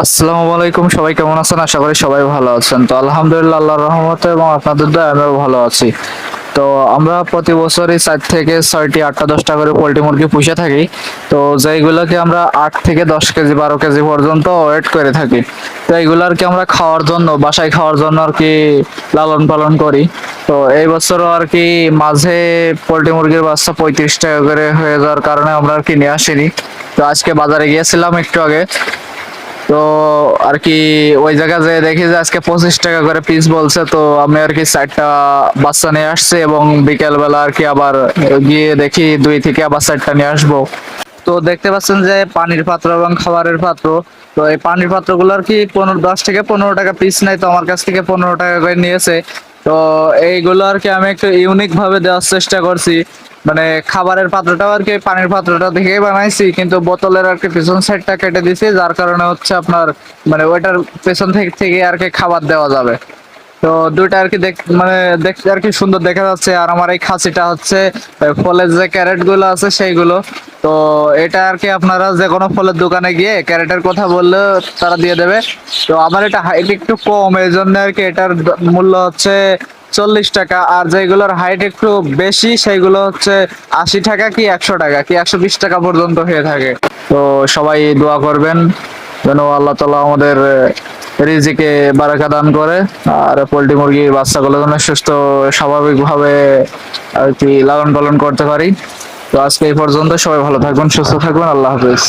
আসসালামু আলাইকুম, সবাই কেমন আছেন? আশা করি সবাই ভালো আছেন। তো আলহামদুলিল্লাহ, আল্লাহর রহমতে এবং আপনাদের দয়ায় আমিও ভালো আছি। তো আমরা প্রতি বছরই 4 থেকে 6টি 8টা 10টা করে পোল্ট্রি মুরগি পুষে থাকি। তো যেইগুলোকে আমরা 8 থেকে 10 কেজি 12 কেজি পর্যন্ত ওয়েট করে থাকি। তো এইগুলো আর কি আমরা খাওয়ার জন্য, বাসায় খাওয়ার জন্য আর কি লালন পালন করি। তো এই বছরও আর কি মাঝে পোল্ট্রি মুরগির বাচ্চা 35 টাকা করে হয়ে যাওয়ার কারণে আমরা আর কি নিয়ে আসিনি। তো আজকে বাজারে গিয়েছিলাম একটু আগে। তো আর কি ওই জায়গা যে দেখি যে আজকে 25 টাকা করে পিস বলছে। তো আমি আর কি 4টা বাচ্চা নিয়ে আসছি এবং বিকেল বেলা আর কি আবার গিয়ে দেখি 2 থেকে আবার 4টা নিয়ে আসবো। তো দেখতে পাচ্ছেন যে পানির পাত্র এবং খাবারের পাত্র। তো এই পানির পাত্রগুলো আর কি 10 থেকে 15 টাকা পিস নেয়, তো আমার কাছ থেকে 15 টাকা করে নিয়েছে। তো এইগুলো আর কি আমি একটু ইউনিক ভাবে দেওয়ার চেষ্টা করছি। মানে খাবারের পাত্রটাও আর কি পানির পাত্রটা দেখেই বানাইছি, কিন্তু বোতলের আর কি পিছন সাইডটা কেটে দিছি, যার কারণে হচ্ছে আপনার মানে ওইটার পেছন থেকে আর কি খাবার দেওয়া যাবে। তো দুইটা আর কি মানে দেখতে আর কি সুন্দর দেখা যাচ্ছে। আর আমার এই খাসিটা হচ্ছে ফলের যে ক্যারেট গুলো আছে সেইগুলো। তো এটা আর কি আপনারা যে কোনো ফলের দোকানে গিয়ে ক্যারেটের কথা বললে তারা দিয়ে দেবে। তো আমার এটা হাইট একটু কম, এই জন্য আর কি এটার মূল্য হচ্ছে 40 টাকা। আর যেগুলোর হাইট একটু বেশি সেইগুলো হচ্ছে 80 টাকা কি 100 টাকা কি 120 টাকা পর্যন্ত হয়ে থাকে। তো সবাই দোয়া করবেন যেন আল্লাহ তাআলা আমাদের রিজিকে বারাকা দান করে, আর পোল্ট্রি মুরগির বাচ্চাগুলো যেন সুস্থ স্বাভাবিকভাবে আর কি লালন পালন করতে পারি। তো আজকে এই পর্যন্ত, সবাই ভালো থাকবেন, সুস্থ থাকবেন, আল্লাহ হাফেজ।